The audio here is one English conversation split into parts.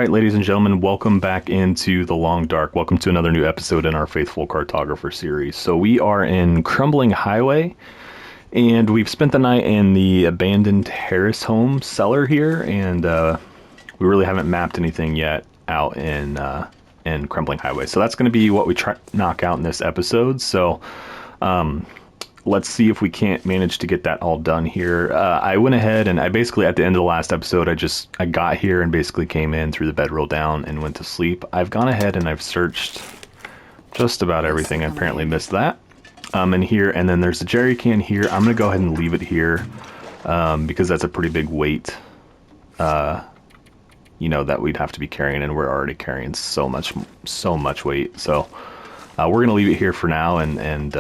right, ladies and gentlemen, welcome back into the Long Dark. Welcome to another new episode in our Faithful Cartographer series. So we are in Crumbling Highway, and we've spent the night in the abandoned Harris home cellar here, and we really haven't mapped anything yet out in Crumbling Highway. So that's going to be what we try knock out in this episode. So let's see if we can't manage to get that all done here. I went ahead and I basically, at the end of the last episode, I got here and basically came in, threw the bedroll down, and went to sleep. I've gone ahead and I've searched just about everything. I apparently missed that. In here, and then there's a jerry can here. I'm going to go ahead and leave it here because that's a pretty big weight, you know, that we'd have to be carrying, and we're already carrying so much weight. So we're going to leave it here for now and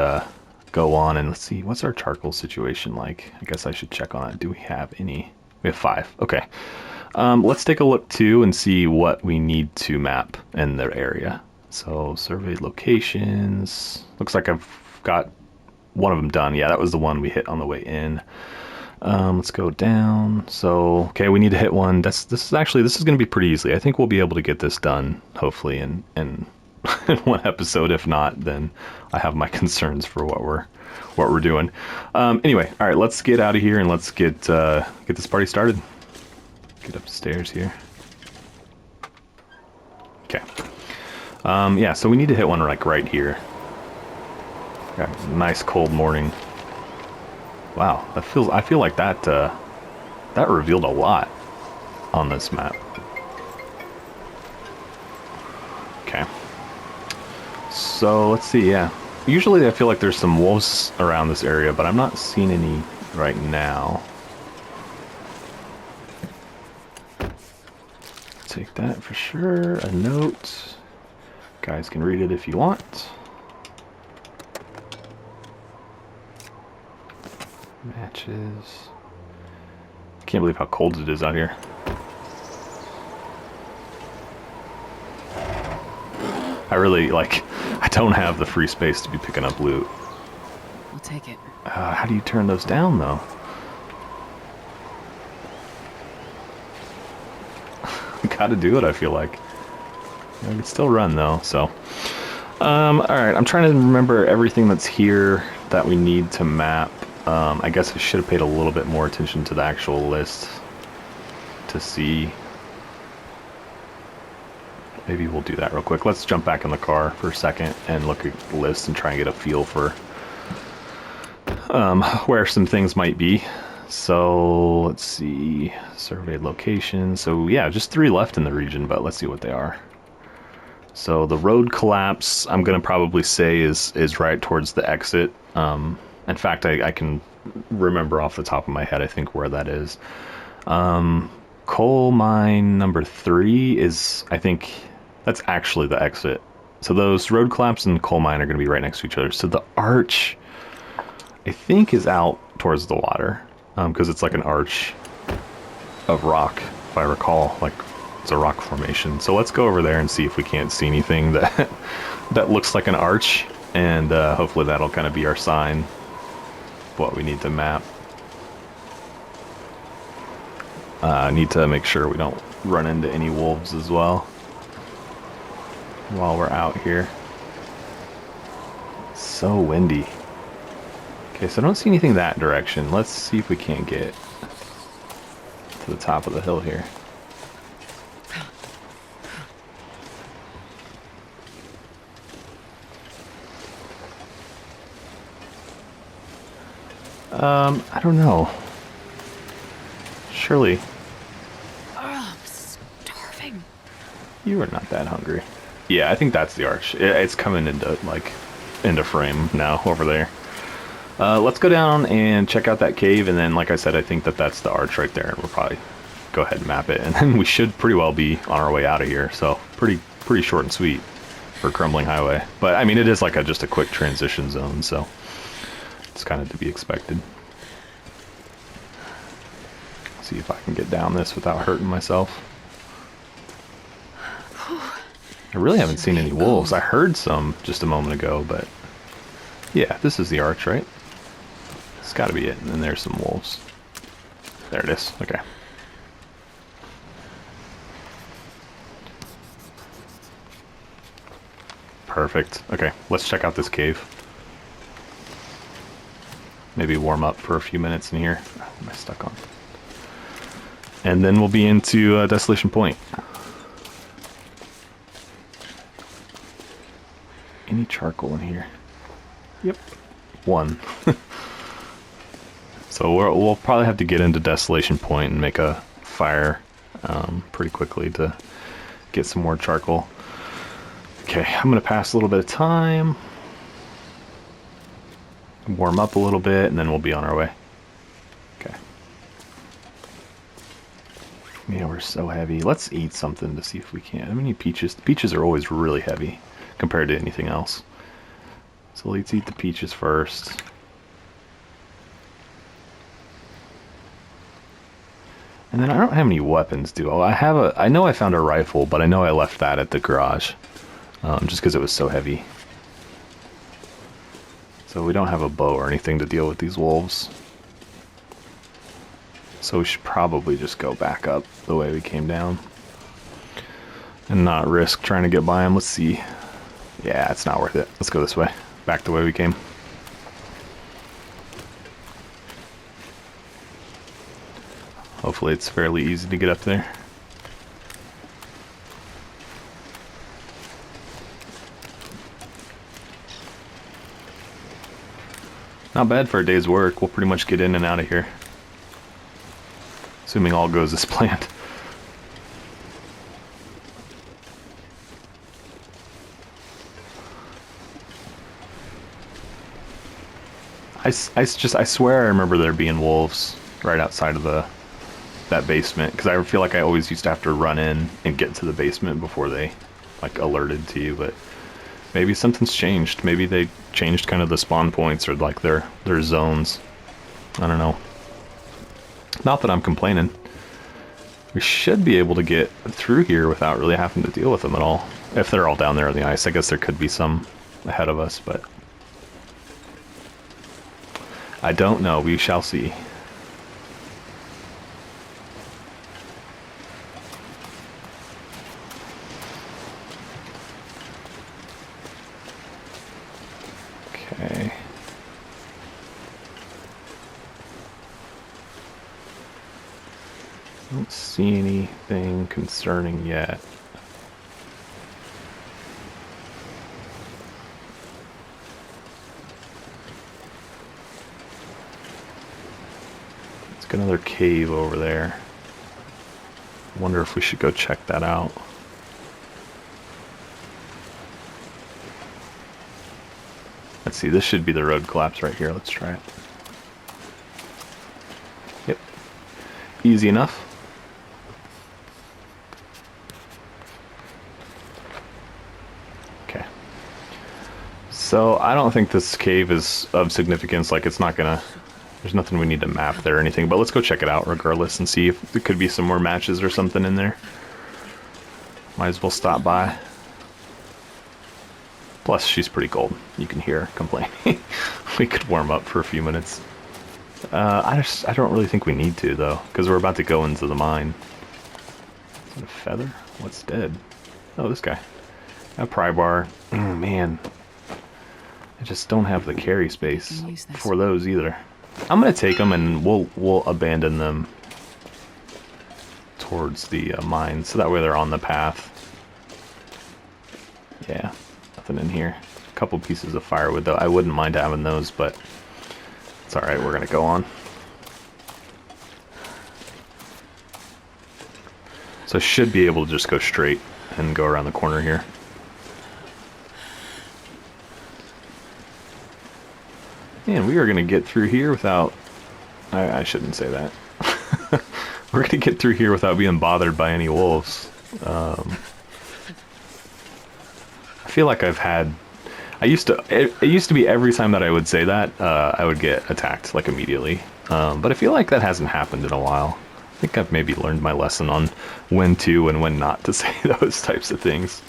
go on, and let's see, what's our charcoal situation like? I guess I should check on it. Do we have any? We have 5. Okay. Let's take a look too and see what we need to map in the area. So surveyed locations. Looks like I've got one of them done. Yeah, that was the one we hit on the way in. Let's go down. So, okay, we need to hit one. This is going to be pretty easily. I think we'll be able to get this done, hopefully, in in one episode. If not, then I have my concerns for what we're doing. Anyway, all right, let's get out of here and let's get this party started. Get upstairs here. Okay. Yeah, so we need to hit one like right here. Got a nice cold morning. Wow, I feel like that revealed a lot on this map. Okay. So let's see, yeah. Usually I feel like there's some wolves around this area, but I'm not seeing any right now. Take that for sure. A note. Guys can read it if you want. Matches. Can't believe how cold it is out here. I don't have the free space to be picking up loot. I'll take it. How do you turn those down, though? Gotta do it, I feel like. I can still run, though, so. Alright, I'm trying to remember everything that's here that we need to map. I guess I should have paid a little bit more attention to the actual list to see. Maybe we'll do that real quick. Let's jump back in the car for a second and look at the list and try and get a feel for where some things might be. So let's see, surveyed locations. So yeah, just 3 left in the region, but let's see what they are. So the road collapse, I'm gonna probably say is right towards the exit. In fact, I can remember off the top of my head, I think, where that is. Coal mine number 3 is, I think, that's actually the exit. So those road collapse and coal mine are going to be right next to each other. So the arch, I think, is out towards the water, because it's like an arch of rock, if I recall. Like, it's a rock formation. So let's go over there and see if we can't see anything that that looks like an arch, and hopefully that'll kind of be our sign of what we need to map. Need to make sure we don't run into any wolves as well while we're out here. It's so windy. Okay, so I don't see anything that direction. Let's see if we can't get to the top of the hill here. I don't know. Surely. Oh, I'm starving. You are not that hungry. Yeah, I think that's the arch. It's coming into frame now over there. Let's go down and check out that cave, and then, like I said, I think that's the arch right there, and we'll probably go ahead and map it, and then we should pretty well be on our way out of here. So pretty short and sweet for Crumbling Highway. But I mean, it is like just a quick transition zone, so it's kind of to be expected. See if I can get down this without hurting myself. I really haven't seen any wolves. I heard some just a moment ago, but yeah, this is the arch, right? It's got to be it. And then there's some wolves. There it is. Okay. Perfect. Okay, let's check out this cave. Maybe warm up for a few minutes in here. What am I stuck on? And then we'll be into Desolation Point. Any charcoal in here? Yep. One. So we'll probably have to get into Desolation Point and make a fire pretty quickly to get some more charcoal. Okay, I'm going to pass a little bit of time. Warm up a little bit, and then we'll be on our way. Okay. Man, we're so heavy. Let's eat something to see if we can. How many peaches? The peaches are always really heavy compared to anything else. So let's eat the peaches first. And then I don't have any weapons, do I? I know I found a rifle, but I know I left that at the garage. Just because it was so heavy. So we don't have a bow or anything to deal with these wolves. So we should probably just go back up the way we came down. And not risk trying to get by them. Let's see. Yeah, it's not worth it. Let's go this way. Back the way we came. Hopefully it's fairly easy to get up there. Not bad for a day's work. We'll pretty much get in and out of here. Assuming all goes as planned. I swear I remember there being wolves right outside of that basement, because I feel like I always used to have to run in and get to the basement before they like alerted to you, but maybe something's changed. Maybe they changed kind of the spawn points or like their zones. I don't know. Not that I'm complaining. We should be able to get through here without really having to deal with them at all. If they're all down there on the ice. I guess there could be some ahead of us, but I don't know. We shall see. Okay. Don't see anything concerning yet. Let's get another cave over there. Wonder if we should go check that out. Let's see, this should be the road collapse right here. Let's try it. Yep. Easy enough. Okay. So I don't think this cave is of significance. Like, it's not gonna... There's nothing we need to map there or anything, but let's go check it out regardless and see if there could be some more matches or something in there. Might as well stop by. Plus, she's pretty cold. You can hear her complaining. We could warm up for a few minutes. I don't really think we need to, though, because we're about to go into the mine. Is that a feather? What's dead? Oh, this guy. A pry bar. Oh, man. I just don't have the carry space for those either. I'm gonna take them and we'll abandon them towards the mine, so that way they're on the path. Yeah. Nothing in here. A couple pieces of firewood, though. I wouldn't mind having those, but it's alright, we're gonna go on. So I should be able to just go straight and go around the corner here. Man, we are gonna get through here without... I shouldn't say that. We're gonna get through here without being bothered by any wolves. I feel like I've had... It used to be every time that I would say that, I would get attacked, like, immediately. But I feel like that hasn't happened in a while. I think I've maybe learned my lesson on when to and when not to say those types of things.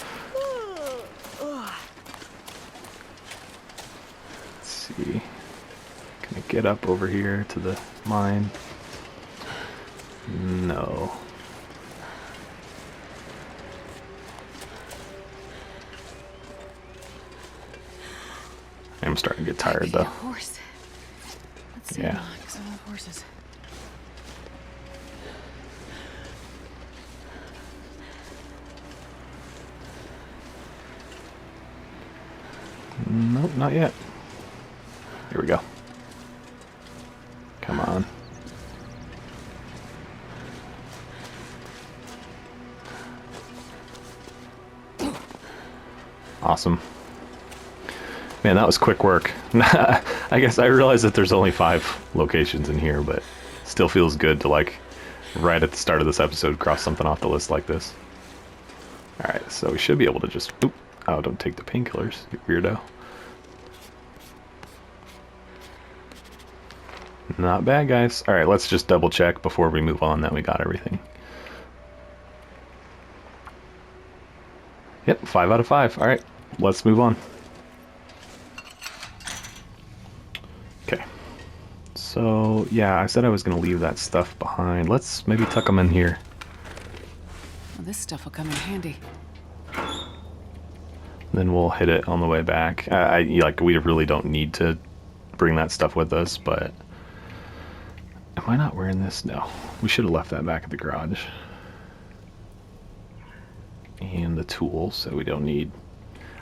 Let's see. Can I get up over here to the mine? No. I'm starting to get I tired could though. eat a horse. Let's see. Yeah. Because I love horses. Nope, not yet. Here we go. Come on. Awesome. Man, that was quick work. I guess I realized that there's only 5 locations in here, but still feels good to, like, right at the start of this episode, cross something off the list like this. Alright, so we should be able to just... Oop. Oh, don't take the painkillers, you weirdo. Not bad, guys. Alright, let's just double check before we move on that we got everything. Yep, 5 out of 5. Alright, let's move on. Okay. So, yeah, I said I was going to leave that stuff behind. Let's maybe tuck them in here. Well, this stuff will come in handy. Then we'll hit it on the way back. Like, we really don't need to bring that stuff with us, but... Am I not wearing this? No. We should have left that back at the garage. And the tools that we don't need.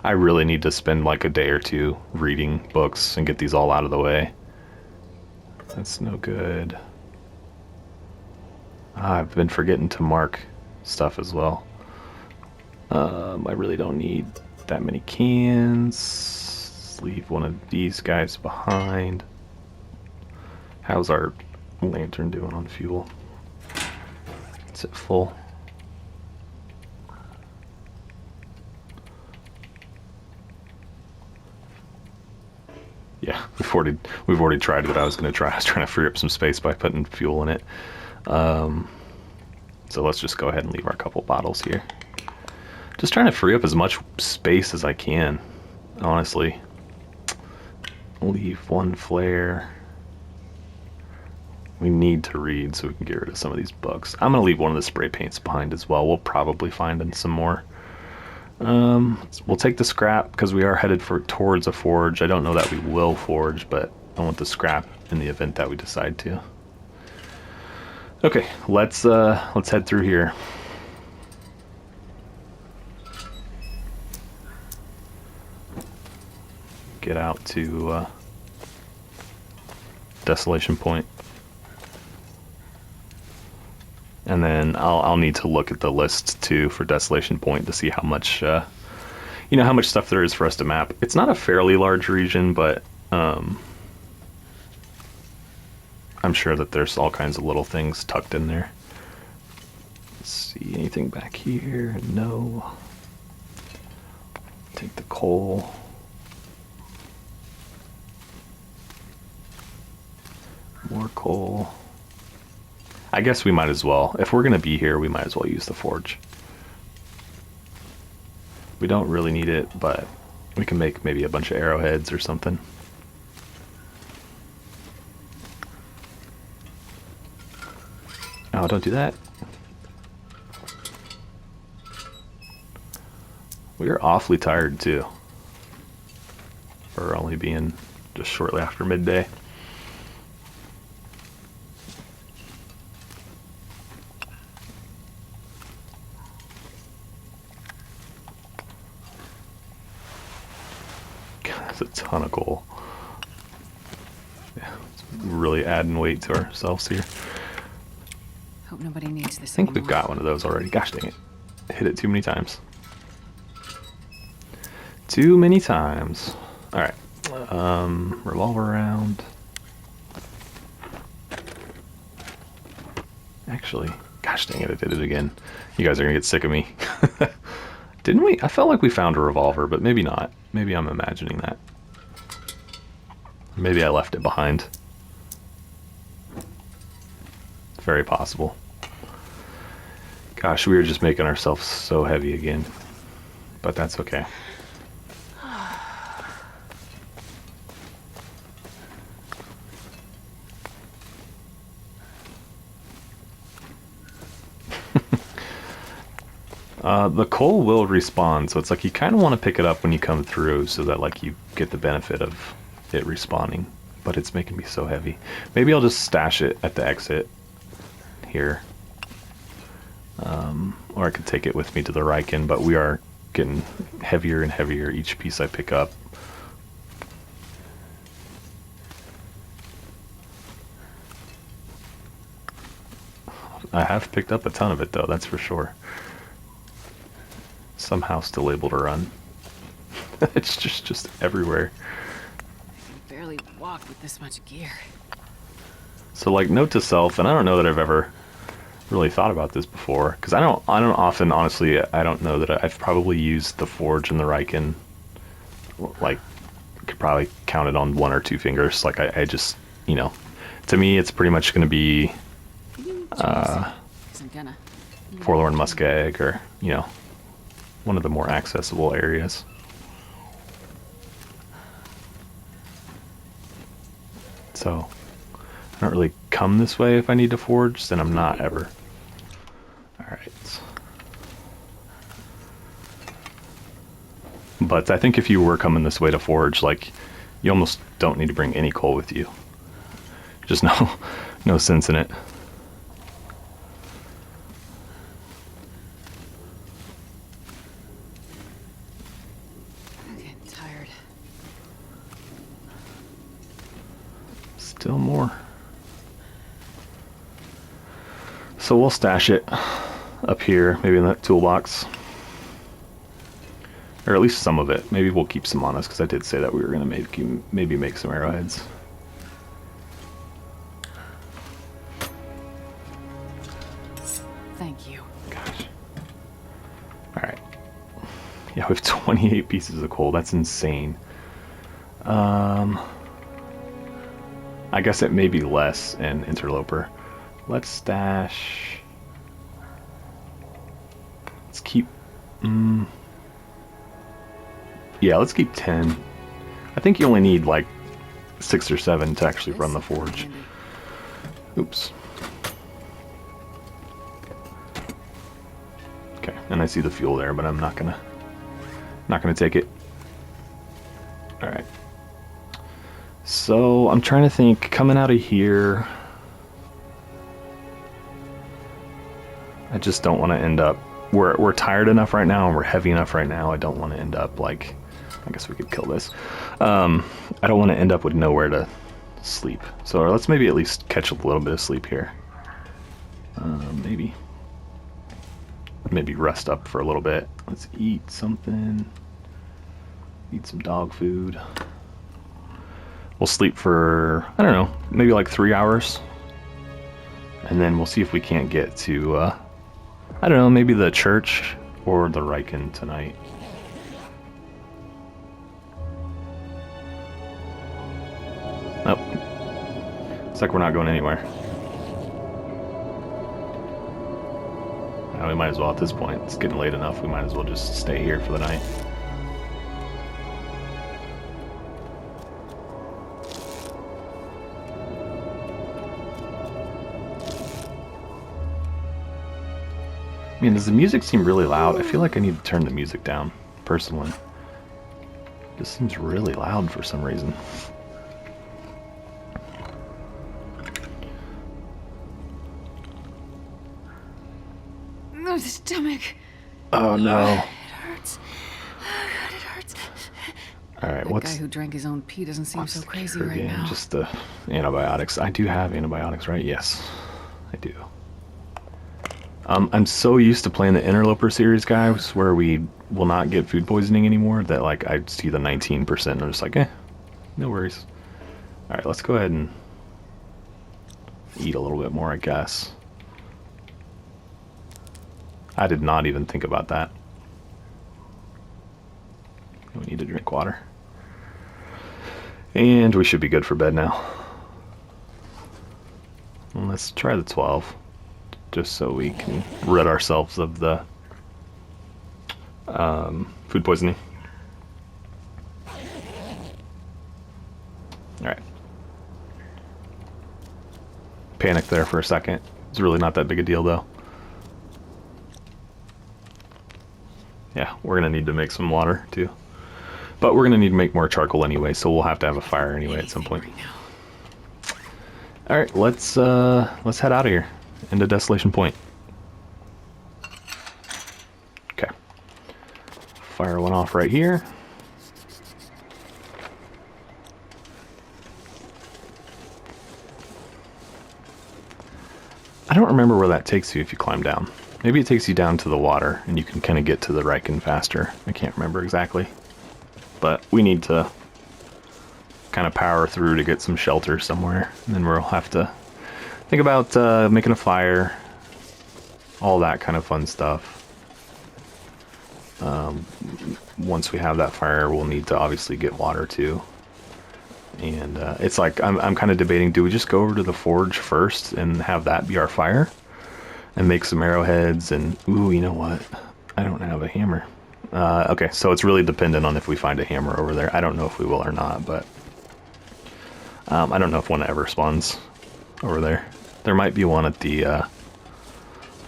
I really need to spend like a day or two reading books and get these all out of the way. That's no good. I've been forgetting to mark stuff as well. I really don't need that many cans. Let's leave one of these guys behind. How's our lantern doing on fuel? Is it full? Yeah, we've already tried what I was going to try. I was trying to free up some space by putting fuel in it. So let's just go ahead and leave our couple bottles here. Just trying to free up as much space as I can, honestly. Leave one flare. We need to read so we can get rid of some of these books. I'm going to leave one of the spray paints behind as well. We'll probably find some more. We'll take the scrap because we are headed towards a forge. I don't know that we will forge, but I want the scrap in the event that we decide to. Okay, let's head through here. Get out to Desolation Point. And then I'll need to look at the list too for Desolation Point to see how much how much stuff there is for us to map. It's not a fairly large region, but I'm sure that there's all kinds of little things tucked in there. Let's see, anything back here? No. Take the coal. More coal. I guess we might as well. If we're going to be here, we might as well use the forge. We don't really need it, but we can make maybe a bunch of arrowheads or something. Oh, don't do that. We are awfully tired, too. For only being just shortly after midday. A ton of coal. Yeah, it's really adding weight to ourselves here. Hope nobody needs this. I think we've got one of those already. Gosh dang it. Hit it too many times. Too many times. Alright. Revolver round. Actually, gosh dang it, I did it again. You guys are gonna get sick of me. Didn't we? I felt like we found a revolver, but maybe not. Maybe I'm imagining that. Maybe I left it behind. Very possible. Gosh, we are just making ourselves so heavy again. But that's okay. The coal will respawn, so it's like you kind of want to pick it up when you come through so that like you get the benefit of it respawning. But it's making me so heavy. Maybe I'll just stash it at the exit here. Or I could take it with me to the Riken, but we are getting heavier and heavier each piece I pick up. I have picked up a ton of it though, that's for sure. Somehow still able to run. It's just everywhere. I can barely walk with this much gear. So like, note to self, and I don't know that I've ever really thought about this before, because I don't often, honestly, I don't know that I've probably used the Forge and the Riken, like, could probably count it on 1 or 2 fingers. Like, I just, you know, to me, it's pretty much going to be Forlorn Muskeg, or, you know, one of the more accessible areas. So, I don't really come this way if I need to forge, then I'm not ever. Alright. But I think if you were coming this way to forge, like, you almost don't need to bring any coal with you. Just no sense in it. I'm getting tired. Still more. So we'll stash it up here, maybe in that toolbox. Or at least some of it. Maybe we'll keep some on us, because I did say that we were going to maybe make some arrowheads. Thank you. Gosh. Alright. Yeah, we have 28 pieces of coal. That's insane. I guess it may be less in Interloper. Let's stash... Let's keep... Yeah, let's keep 10. I think you only need like 6 or 7 to actually run the forge. Oops. Okay, and I see the fuel there, but I'm not gonna take it. All right. So I'm trying to think, coming out of here, I just don't want to end up. We're tired enough right now, and we're heavy enough right now. I don't want to end up like. I guess we could kill this. I don't want to end up with nowhere to sleep. So let's maybe at least catch a little bit of sleep here. Maybe rest up for a little bit. Let's eat something. Eat some dog food. We'll sleep for, I don't know, maybe like 3 hours. And then we'll see if we can't get to, I don't know, maybe the church or the Riken tonight. Nope. It's like we're not going anywhere. We might as well at this point. It's getting late enough. We might as well just stay here for the night. Man, does the music seem really loud? I feel like I need to turn the music down, personally. This seems really loud for some reason. Oh, stomach. Oh no. It hurts. Oh, God, it hurts. Alright, That what's... guy who drank his own pee doesn't seem so crazy right again? now. Just the antibiotics. I do have antibiotics, right? Yes, I do. I'm so used to playing the Interloper series, guys, where we will not get food poisoning anymore, that like I see the 19% and I'm just like, no worries. Alright, let's go ahead and eat a little bit more, I guess. I did not even think about that. We need to drink water. And we should be good for bed now. Well, let's try the 12. Just so we can rid ourselves of the food poisoning. Alright. Panicked there for a second. It's really not that big a deal though. Yeah, we're gonna need to make some water too. But we're gonna need to make more charcoal anyway, so we'll have to have a fire anyway at some Anything point. right now. All right, let's head out of here into Desolation Point. Okay. Fire one off right here. I don't remember where that takes you if you climb down. Maybe it takes you down to the water and you can kind of get to the Riken faster. I can't remember exactly. But we need to kind of power through to get some shelter somewhere. And then we'll have to think about making a fire. All that kind of fun stuff. Once we have that fire, we'll need to obviously get water too. And it's like, I'm kind of debating, do we just go over to the forge first and have that be our fire? And make some arrowheads and, ooh, you know what? I don't have a hammer. Okay, so it's really dependent on if we find a hammer over there. I don't know if we will or not, but I don't know if one ever spawns over there. There might be one at the,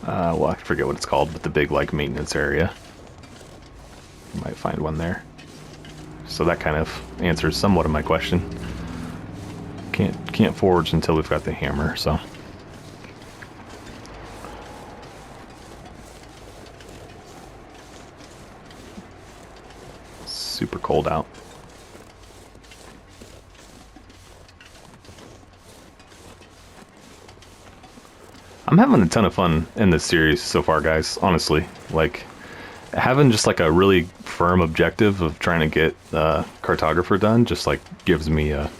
well, I forget what it's called, but the big, like, maintenance area. You might find one there. So that kind of answers somewhat of my question. Can't forge until we've got the hammer, so. Super cold out. I'm having a ton of fun in this series so far, guys, honestly. Like, having just like a really firm objective of trying to get Cartographer done just like gives me a,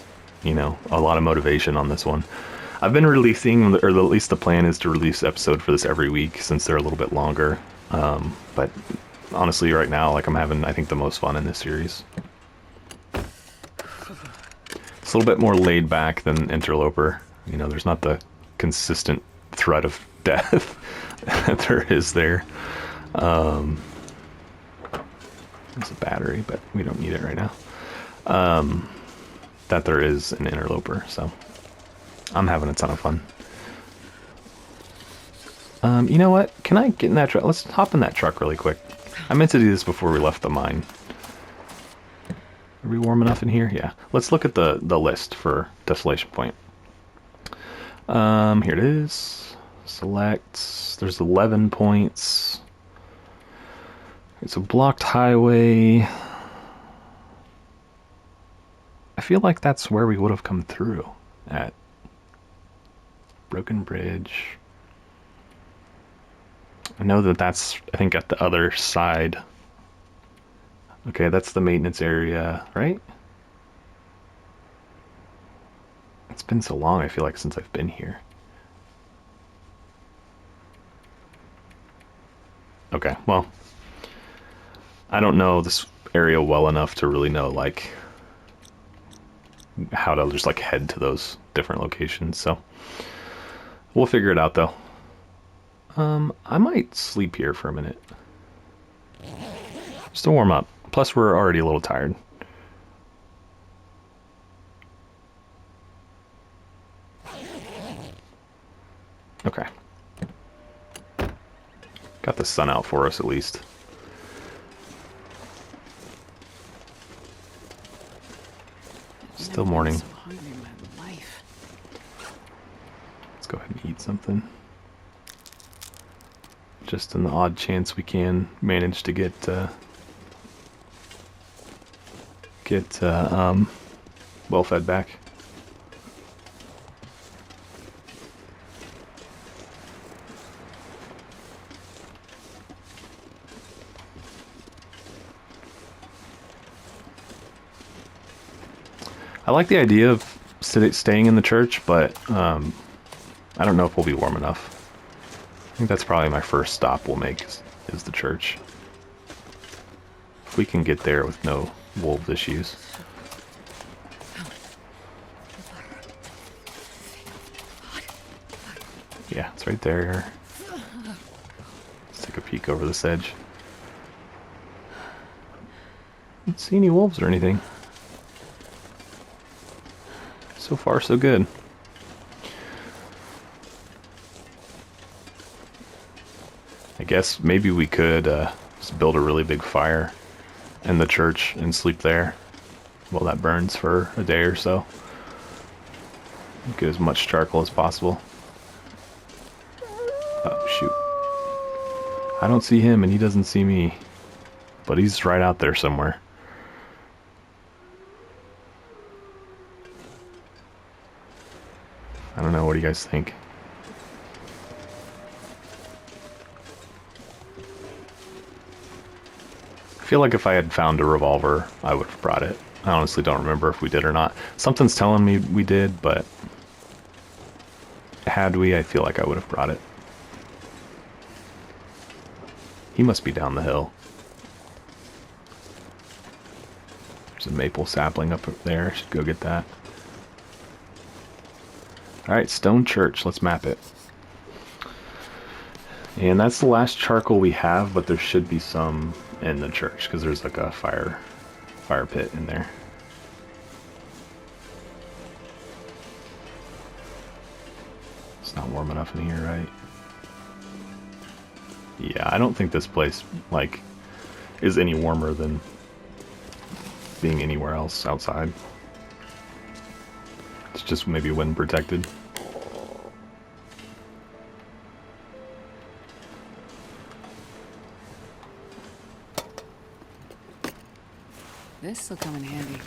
you know, a lot of motivation on this one. I've been releasing, or at least the plan is to release episode for this every week since they're a little bit longer. But honestly, right now, like, I'm having, I think, the most fun in this series. It's a little bit more laid back than Interloper. You know, there's not the consistent threat of death that there is there. There's a battery, but we don't need it right now. That there is an Interloper, so I'm having a ton of fun. You know what? Can I get in that truck? Let's hop in that truck really quick. I meant to do this before we left the mine. Are we warm enough in here? Yeah. Let's look at the list for Desolation Point. Here it is. Select. There's 11 points. It's a blocked highway. I feel like that's where we would have come through at Broken Bridge. I know that that's, I think, at the other side. Okay, that's the maintenance area, right? It's been so long, I feel like, since I've been here. Okay, well, I don't know this area well enough to really know, like, how to just, like, head to those different locations, so we'll figure it out, though. I might sleep here for a minute. Just to warm up. Plus, we're already a little tired. Okay. Got the sun out for us, at least. Still morning. So hungry in my life. Let's go ahead and eat something. Just in the odd chance we can manage to get well fed back. I like the idea of staying in the church, but I don't know if we'll be warm enough. I think that's probably my first stop we'll make is the church. If we can get there with no wolf issues. Yeah, it's right there. Let's take a peek over this edge. Don't see any wolves or anything. So far, so good. I guess maybe we could Just build a really big fire in the church and sleep there while that burns for a day or so. Get as much charcoal as possible. Oh, shoot. I don't see him and he doesn't see me. But he's right out there somewhere. I don't know, what do you guys think? I feel like if I had found a revolver, I would have brought it. I honestly don't remember if we did or not. Something's telling me we did, but had we, I feel like I would have brought it. He must be down the hill. There's a maple sapling up there. I should go get that. Alright, Stone Church. Let's map it. And that's the last charcoal we have, but there should be some in the church, because there's like a fire pit in there. It's not warm enough in here, right? Yeah, I don't think this place, like, is any warmer than being anywhere else outside. It's just maybe wind protected. This'll come in handy.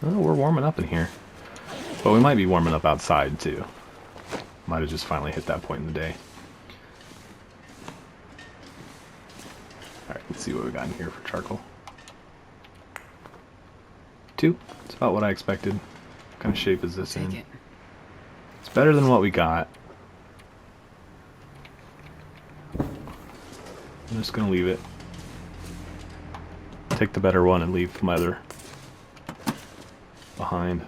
Oh, we're warming up in here. But we might be warming up outside, too. Might have just finally hit that point in the day. Alright, let's see what we got in here for charcoal. 2. It's about what I expected. What kind of shape is this in? It's better than what we got. I'm just gonna leave it. Take the better one and leave my other behind.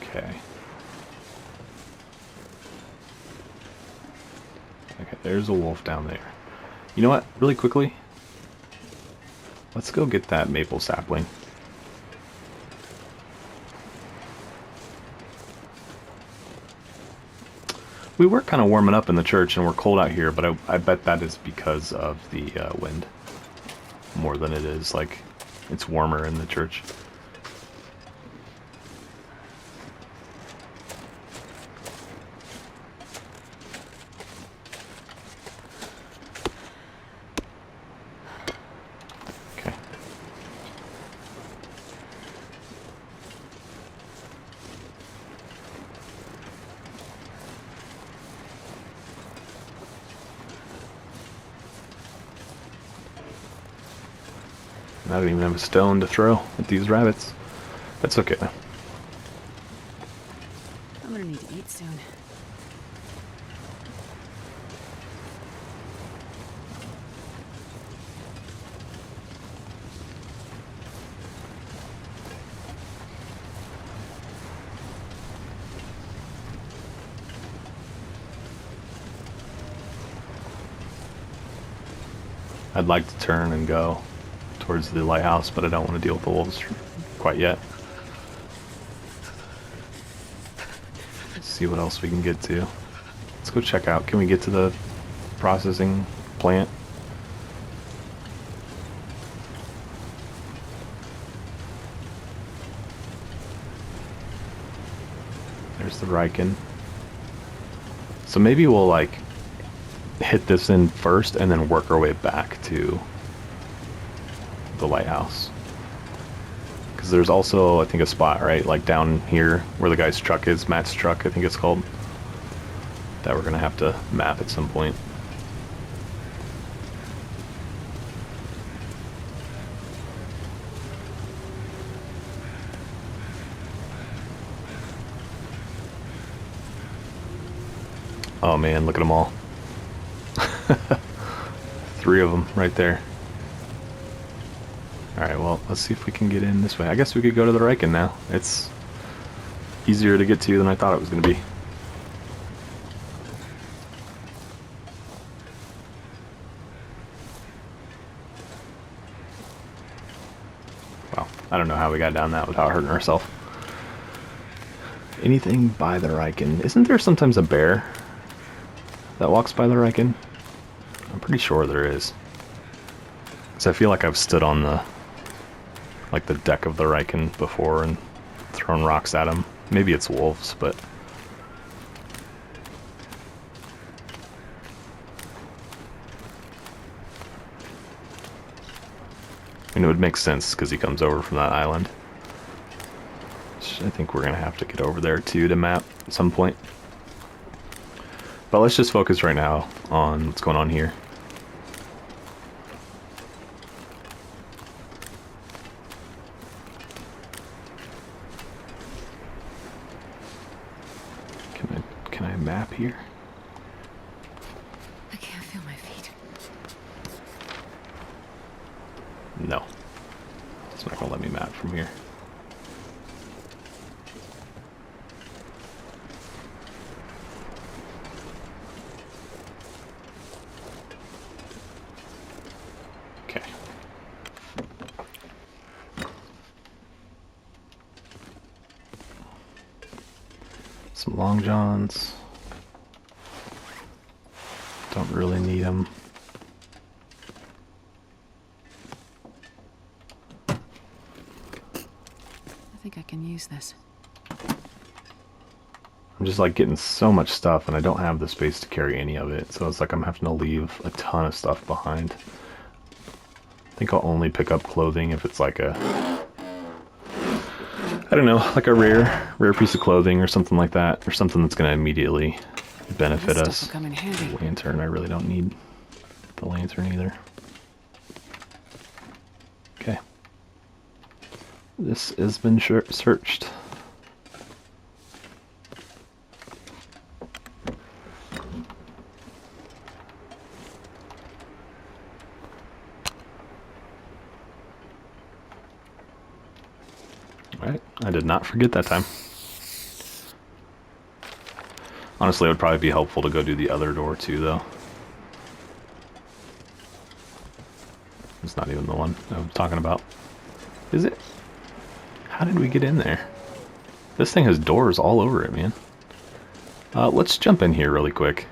Okay. Okay, there's a wolf down there. You know what? Really quickly, let's go get that maple sapling. We were kind of warming up in the church and we're cold out here, but I bet that is because of the wind. More than it is, like, it's warmer in the church. Okay. I don't even have a stone to throw at these rabbits. That's okay. I'm gonna need to eat soon. I'd like to turn and go towards the lighthouse, but I don't want to deal with the wolves quite yet. Let's see what else we can get to. Let's go check out. Can we get to the processing plant? There's the Riken. So maybe we'll like hit this in first and then work our way back to the lighthouse, because there's also, I think, a spot right like down here where the guy's truck is, Matt's truck I think it's called, that we're gonna have to map at some point. Oh man, look at them all. 3 of them right there. Alright, well, let's see if we can get in this way. I guess we could go to the Riken now. It's easier to get to than I thought it was going to be. I don't know how we got down that without hurting ourselves. Anything by the Riken? Isn't there sometimes a bear that walks by the Riken? I'm pretty sure there is. Because I feel like I've stood on the deck of the Riken before and thrown rocks at him. Maybe it's wolves, but and it would make sense because he comes over from that island. Which I think we're gonna have to get over there too to map at some point. But let's just focus right now on what's going on here. Can I map here? I can't feel my feet. No. It's not gonna let me map from here. Okay. Some long johns. Don't really need them. I think I can use this. I'm just like getting so much stuff and I don't have the space to carry any of it. So it's like I'm having to leave a ton of stuff behind. I think I'll only pick up clothing if it's like a, I don't know, like a rare piece of clothing or something like that. Or something that's going to immediately benefit This us. stuff will come in handy. Lantern, I really don't need the lantern either. Okay. This has been searched. Alright, I did not forget that time. Honestly, it would probably be helpful to go do the other door too, though. It's not even the one I'm talking about. Is it? How did we get in there? This thing has doors all over it, man. Let's jump in here really quick.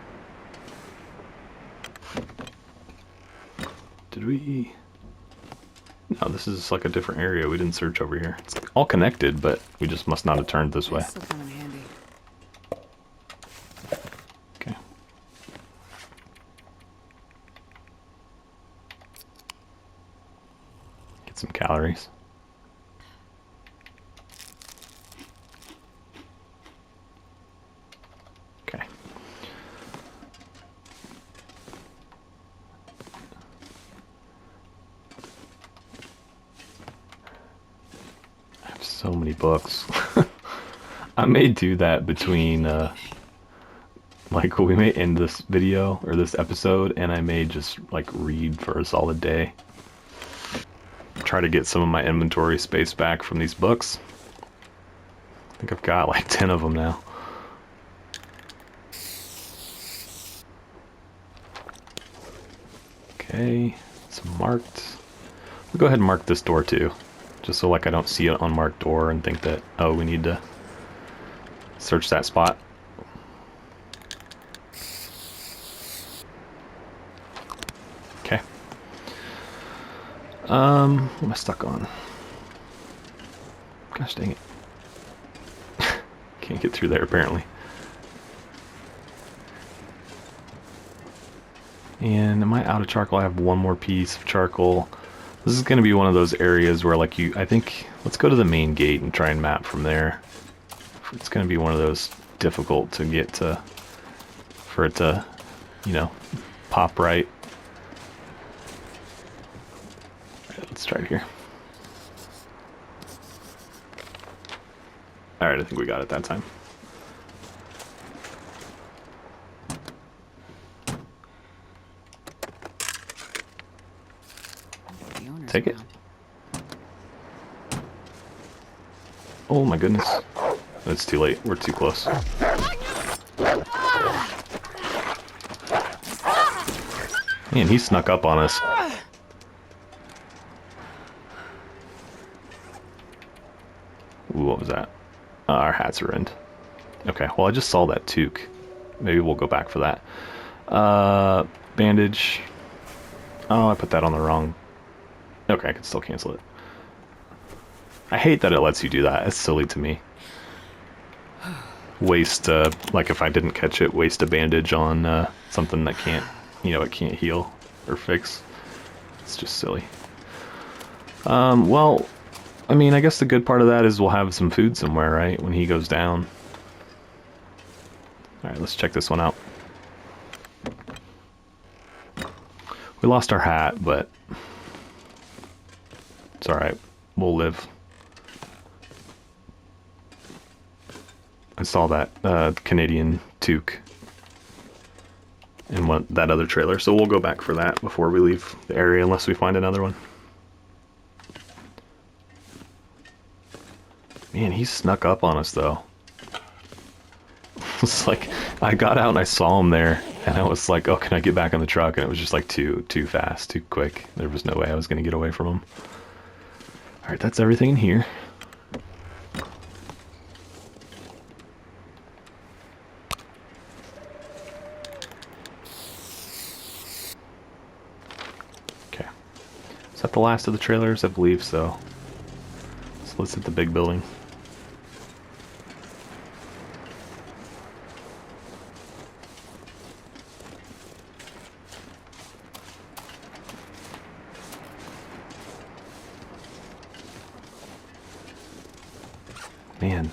Did we... No, this is like a different area. We didn't search over here. It's all connected, but we just must not have turned this way. This will come in handy. Okay. Get some calories. Okay. I have so many books. I may do that between, like, we may end this video, or this episode, and I may just, like, read for a solid day. Try to get some of my inventory space back from these books. I think I've got, like, 10 of them now. Okay, it's marked. We'll go ahead and mark this door, too. Just so, like, I don't see an unmarked door and think that, oh, we need to search that spot. Okay. What am I stuck on? Gosh dang it. Can't get through there, apparently. And am I out of charcoal? I have one more piece of charcoal. This is going to be one of those areas where, like, I think, let's go to the main gate and try and map from there. It's going to be one of those difficult to get to, for it to, you know, pop right. Alright, let's try it here. Alright, I think we got it that time. Take it. Oh my goodness. It's too late. We're too close. Man, he snuck up on us. Ooh, what was that? Our hats are in. Okay, well I just saw that toque. Maybe we'll go back for that. Bandage. Oh, I put that on the wrong... Okay, I can still cancel it. I hate that it lets you do that. It's silly to me. Waste, like if I didn't catch it, waste a bandage on something that can't, it can't heal or fix. It's just silly. Well, I mean, I guess the good part of that is we'll have some food somewhere, right? When he goes down. Alright, let's check this one out. We lost our hat, but it's alright. We'll live. I saw that Canadian toque in that other trailer, so we'll go back for that before we leave the area unless we find another one. Man, he snuck up on us though. It's like I got out and I saw him there and I was like, oh, can I get back on the truck? And it was just like too fast, too quick. There was no way I was gonna get away from him. Alright, that's everything in here. Okay. Is that the last of the trailers? I believe so. So let's hit the big building. Man,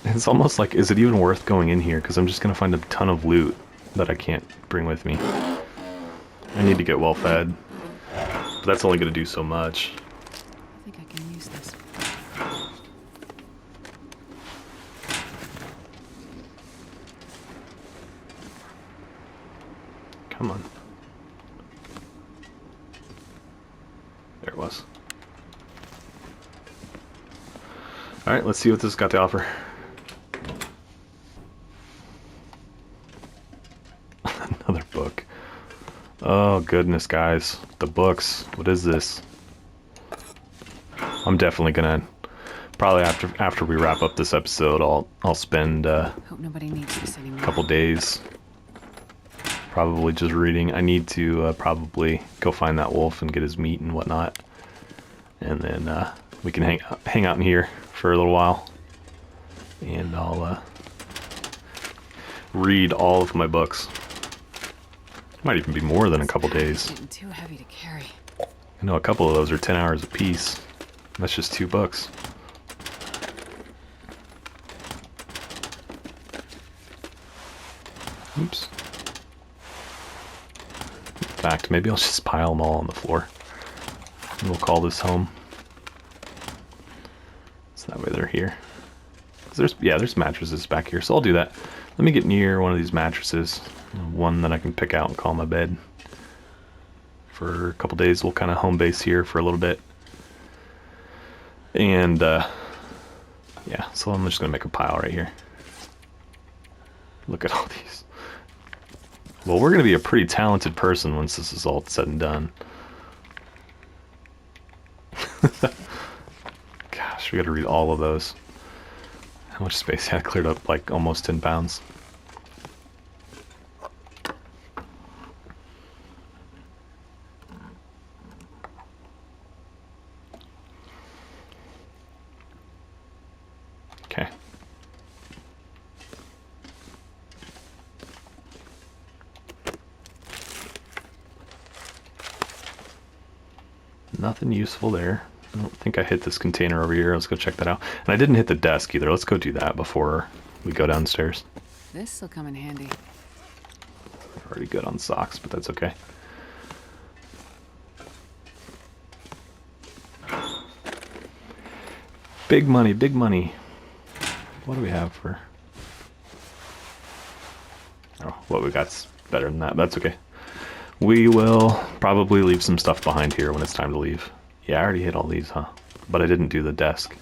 it's almost like, is it even worth going in here? Because I'm just going to find a ton of loot that I can't bring with me. I need to get well fed, but that's only going to do so much. I think I can use this. Come on. There it was. Alright, let's see what this has got to offer. Another book. Oh goodness, guys. The books. What is this? I'm definitely gonna... Probably after we wrap up this episode, I'll spend Hope nobody needs this anymore. a couple days probably just reading. I need to probably go find that wolf and get his meat and whatnot. And then we can hang out in here for a little while, and I'll read all of my books. Might even be more than a couple days. Getting too heavy to carry. I know a couple of those are 10 hours a piece. That's just 2 books. Oops. In fact, maybe I'll just pile them all on the floor. And we'll call this home. So that way they're here. There's mattresses back here, so I'll do that. Let me get near one of these mattresses. One that I can pick out and call my bed. For a couple days, we'll kind of home base here for a little bit. And, yeah, so I'm just going to make a pile right here. Look at all these. Well, we're going to be a pretty talented person once this is all said and done. Gosh, we got to read all of those. How much space? Yeah, I cleared up like almost 10 pounds. Okay. Nothing useful there. I don't think I hit this container over here. Let's go check that out. And I didn't hit the desk either. Let's go do that before we go downstairs. This'll come in handy. Already good on socks, but that's okay. Big money, big money. What do we have for... Oh, what we got's better than that. That's okay. We will probably leave some stuff behind here when it's time to leave. Yeah, I already hit all these, huh? But I didn't do the desk.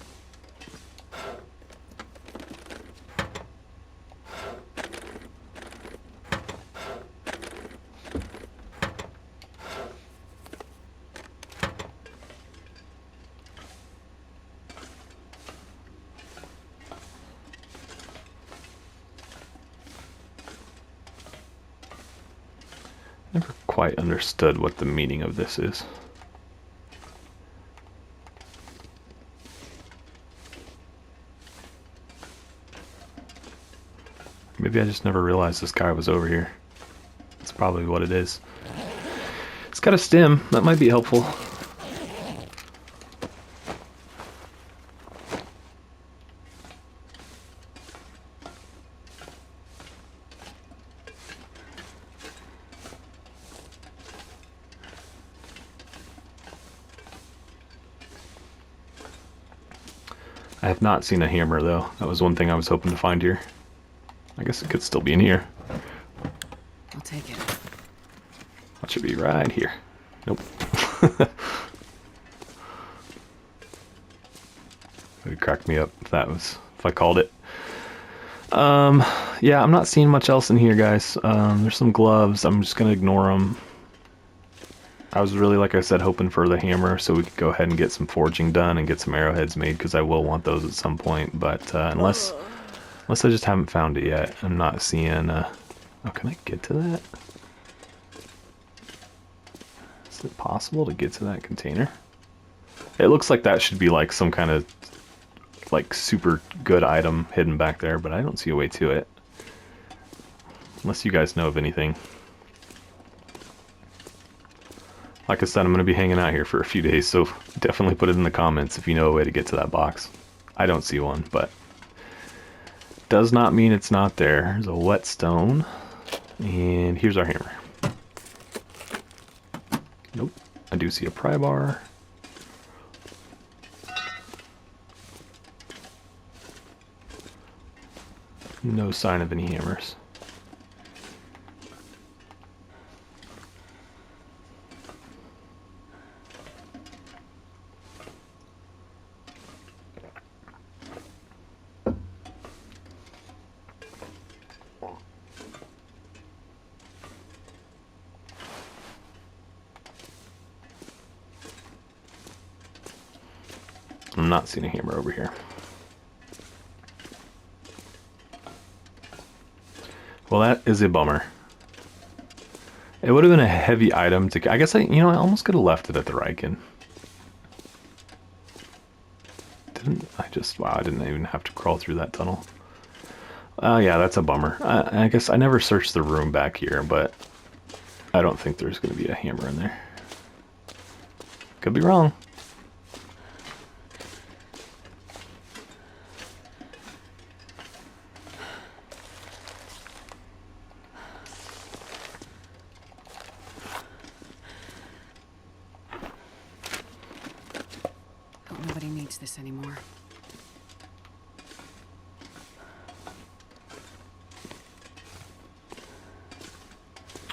quite understood what the meaning of this is. Maybe I just never realized this guy was over here. That's probably what it is. It's got a stem. That might be helpful. I have not seen a hammer, though. That was one thing I was hoping to find here. I guess it could still be in here. I'll take it. That should be right here. Nope. It would crack me up if I called it. Yeah, I'm not seeing much else in here, guys. There's some gloves. I'm just gonna ignore them. I was really, like I said, hoping for the hammer so we could go ahead and get some forging done and get some arrowheads made, because I will want those at some point. But unless I just haven't found it yet, I'm not seeing... Oh, can I get to that? Is it possible to get to that container? It looks like that should be like some kind of like super good item hidden back there, but I don't see a way to it. Unless you guys know of anything. Like I said, I'm going to be hanging out here for a few days, so definitely put it in the comments if you know a way to get to that box. I don't see one, but does not mean it's not there. There's a whetstone, and here's our hammer. Nope, I do see a pry bar. No sign of any hammers. I'm not seeing a hammer over here. Well, that is a bummer. It would have been a heavy item to... I guess I almost could have left it at the Riken. Wow, I didn't even have to crawl through that tunnel. Yeah, that's a bummer. I guess I never searched the room back here, but I don't think there's going to be a hammer in there. Could be wrong. Nobody needs this anymore.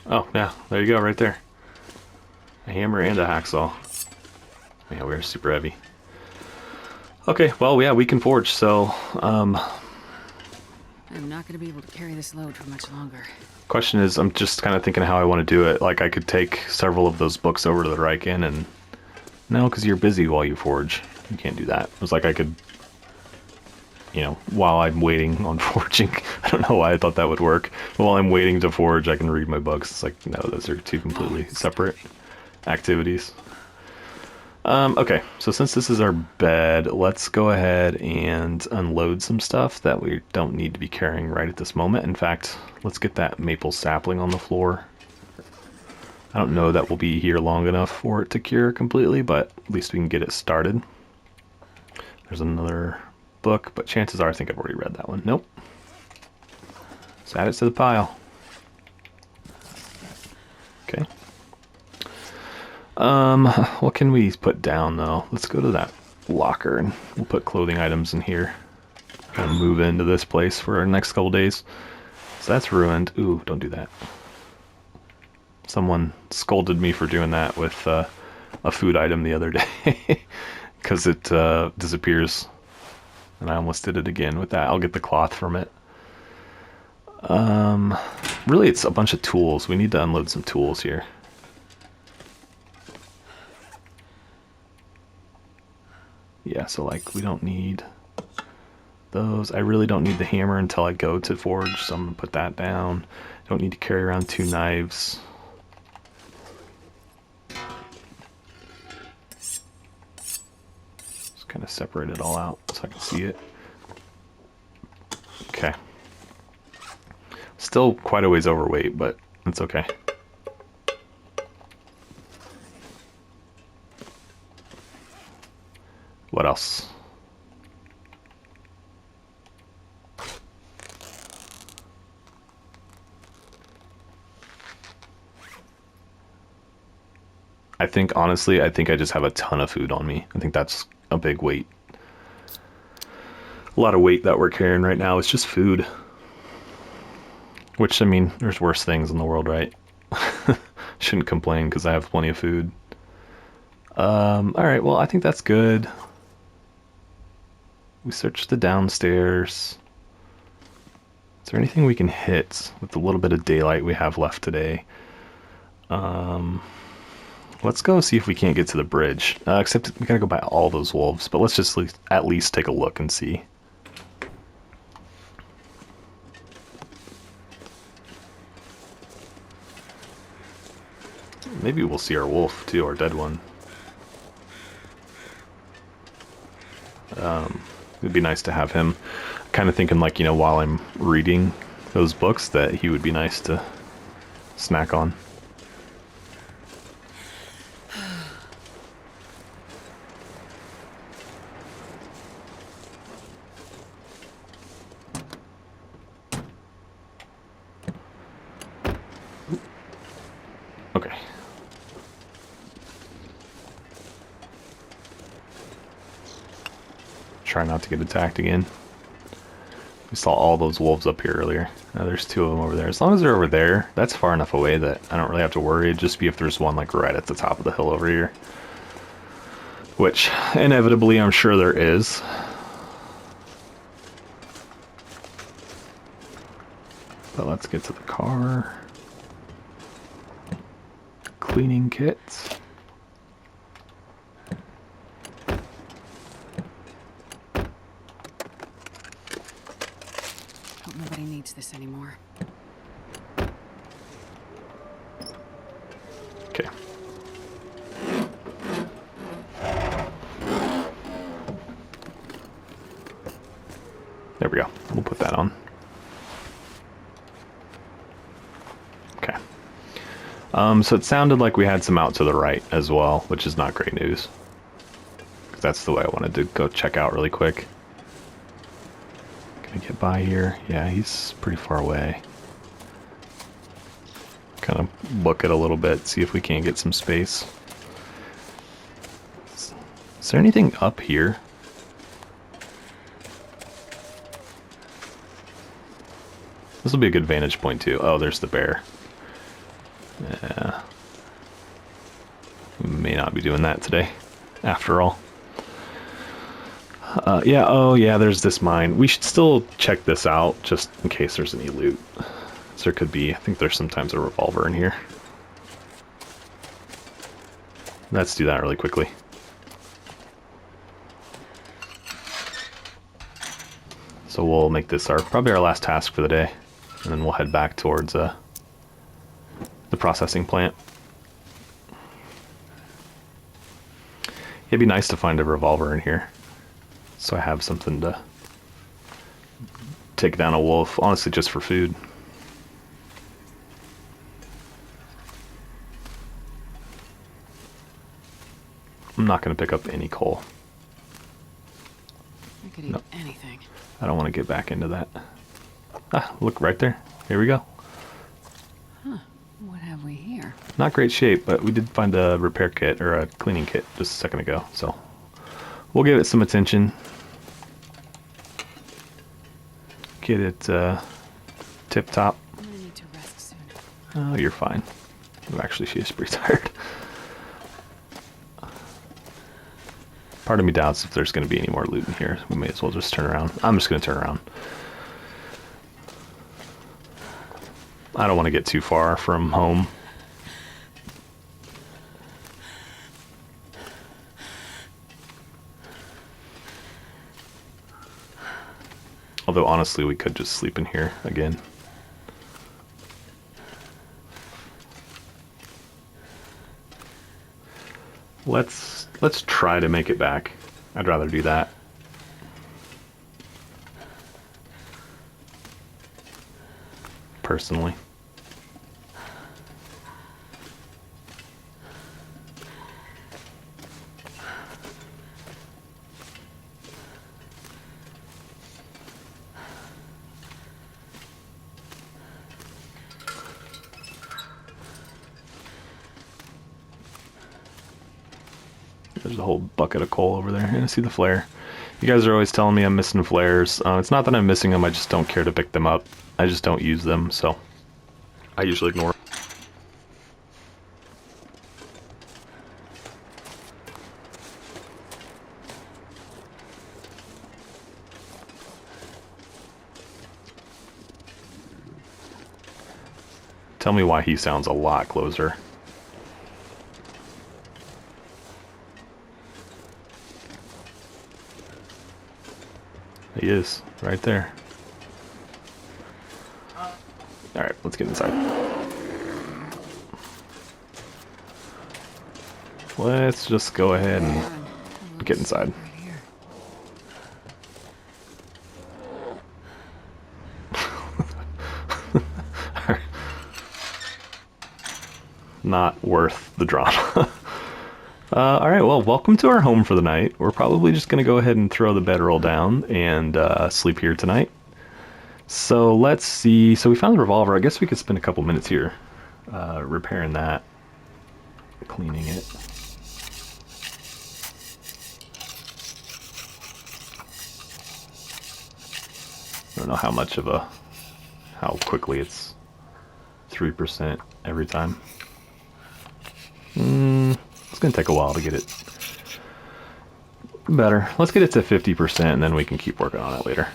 Oh, yeah, there you go, right there. A hammer and a hacksaw. Yeah, we're super heavy. Okay, well, yeah, we can forge, so, I'm not gonna be able to carry this load for much longer. question is, I'm just kind of thinking how I want to do it. Like, I could take several of those books over to the Riken, and... No, because you're busy while you forge. You can't do that. It was like I could... while I'm waiting on forging. I don't know why I thought that would work. While I'm waiting to forge, I can read my books. It's like, no, those are two completely separate activities. Okay, so since this is our bed, let's go ahead and unload some stuff that we don't need to be carrying right at this moment. In fact, let's get that maple sapling on the floor. I don't know that we'll be here long enough for it to cure completely, but at least we can get it started. There's another book, but chances are I think I've already read that one. Nope. Let's add it to the pile. Okay. What can we put down though? Let's go to that locker and we'll put clothing items in here. Kind of move into this place for our next couple days. So that's ruined. Ooh, don't do that. Someone scolded me for doing that with a food item the other day because it disappears. And I almost did it again with that. I'll get the cloth from it. Really, it's a bunch of tools. We need to unload some tools here. Yeah, so like we don't need those. I really don't need the hammer until I go to forge, so I'm gonna put that down. Don't need to carry around 2 knives. kind of separate it all out so I can see it. Okay. Still quite a ways overweight, but it's okay. What else? I think, honestly, I think I just have a ton of food on me. I think that's a big weight. A lot of weight that we're carrying right now is just food. Which, I mean, there's worse things in the world, right? Shouldn't complain because I have plenty of food. Alright, well, I think that's good. We searched the downstairs. Is there anything we can hit with the little bit of daylight we have left today? Let's go see if we can't get to the bridge. Except we gotta go by all those wolves, but let's just at least take a look and see. Maybe we'll see our wolf too, our dead one. It'd be nice to have him. Kind of thinking, like, you know, while I'm reading those books, that he would be nice to snack on. Okay. Try not to get attacked again. We saw all those wolves up here earlier. There's two of them over there. As long as they're over there, that's far enough away that I don't really have to worry. It'd just be if there's one like right at the top of the hill over here. Which, inevitably, I'm sure there is. But let's get to the car. Cleaning kits. Hope nobody needs this anymore. Okay. There we go. We'll put that on. Okay. So it sounded like we had some out to the right as well, which is not great news. 'Cause that's the way I wanted to go check out really quick. Can I get by here? Yeah, he's pretty far away. Kind of look it a little bit, see if we can't get some space. Is there anything up here? This will be a good vantage point too. Oh, there's the bear. Yeah. We may not be doing that today, after all. Yeah, oh yeah, there's this mine. We should still check this out, just in case there's any loot. So there could be, I think there's sometimes a revolver in here. Let's do that really quickly. So we'll make this probably our last task for the day, and then we'll head back towards the processing plant. It'd be nice to find a revolver in here, so I have something to take down a wolf, honestly just for food. I'm not going to pick up any coal. I could eat anything. I don't want to get back into that. Ah, look right there. Here we go. Huh. What have we here? Not great shape, but we did find a repair kit, or a cleaning kit, just a second ago. So we'll give it some attention. Get it tip-top. I'm gonna need to rest soon. Oh, you're fine. Oh, actually, she is pretty tired. Part of me doubts if there's going to be any more loot in here. We may as well just turn around. I'm just going to turn around. I don't want to get too far from home. Although, honestly, we could just sleep in here again. Let's try to make it back. I'd rather do that. Personally. There's a whole bucket of coal over there. I see the flare. You guys are always telling me I'm missing flares. It's not that I'm missing them, I just don't care to pick them up. I just don't use them, so I usually ignore them. Tell me why he sounds a lot closer. He is, right there. Alright, let's get inside. Let's just go ahead and get inside. Not worth the drama. Alright, well, welcome to our home for the night. We're probably just going to go ahead and throw the bedroll down and sleep here tonight. So let's see. So we found the revolver. I guess we could spend a couple minutes here repairing that, cleaning it. I don't know how much of a, how quickly it's 3% every time. It's gonna take a while to get it better. Let's get it to 50% and then we can keep working on it later.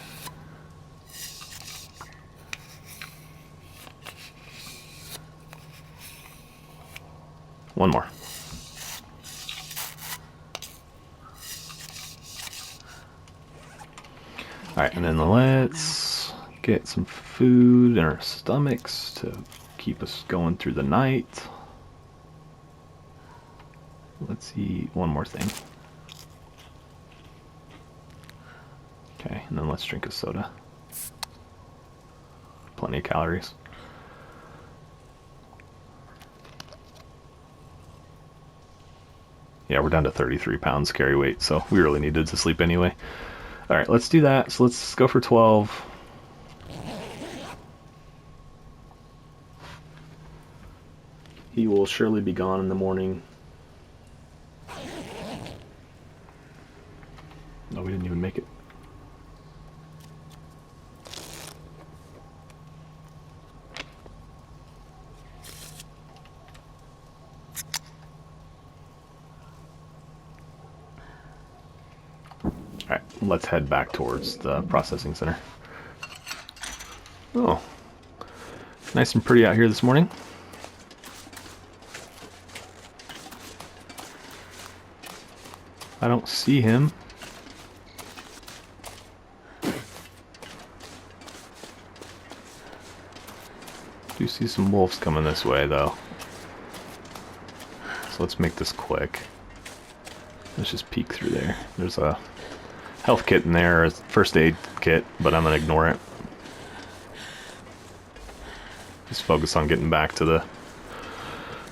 One more. Alright, and then let's get some food in our stomachs to keep us going through the night. Let's eat one more thing. Okay, and then let's drink a soda. Plenty of calories. Yeah, we're down to 33 pounds carry weight, so we really needed to sleep anyway. Alright, let's do that. So let's go for 12. He will surely be gone in the morning. No, we didn't even make it. Alright, let's head back towards the processing center. Oh, nice and pretty out here this morning. I don't see him. Do see some wolves coming this way though. So let's make this quick. Let's just peek through there. There's a health kit in there, a first aid kit, but I'm gonna ignore it. Just focus on getting back to the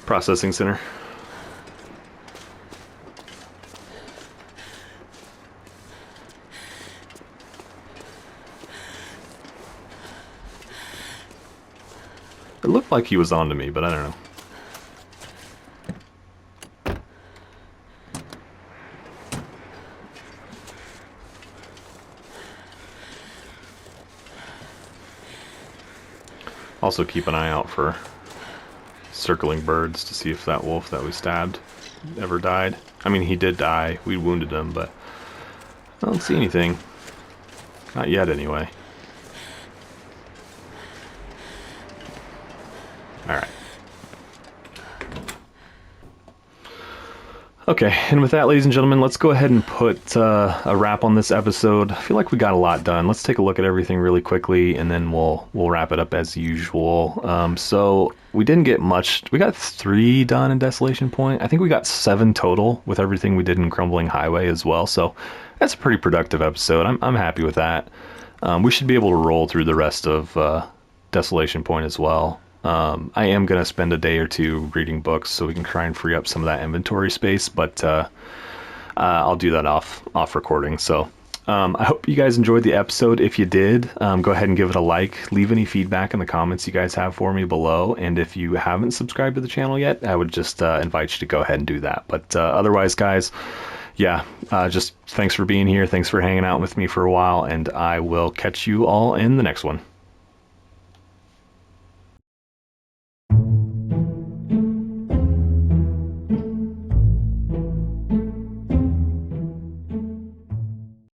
processing center. It looked like he was onto me, but I don't know. Also keep an eye out for circling birds to see if that wolf that we stabbed ever died. I mean, he did die. We wounded him, but I don't see anything. Not yet, anyway. Alright. Okay, and with that, ladies and gentlemen, let's go ahead and put a wrap on this episode. I feel like we got a lot done. Let's take a look at everything really quickly, and then we'll wrap it up as usual. So we didn't get much. We got 3 done in Desolation Point. I think we got 7 total with everything we did in Crumbling Highway as well. So that's a pretty productive episode. I'm happy with that. We should be able to roll through the rest of Desolation Point as well. I am going to spend a day or 2 reading books so we can try and free up some of that inventory space, but I'll do that off recording. So I hope you guys enjoyed the episode. If you did, go ahead and give it a like. Leave any feedback in the comments you guys have for me below. And if you haven't subscribed to the channel yet, I would just invite you to go ahead and do that. But otherwise, guys, yeah, just thanks for being here. Thanks for hanging out with me for a while, and I will catch you all in the next one.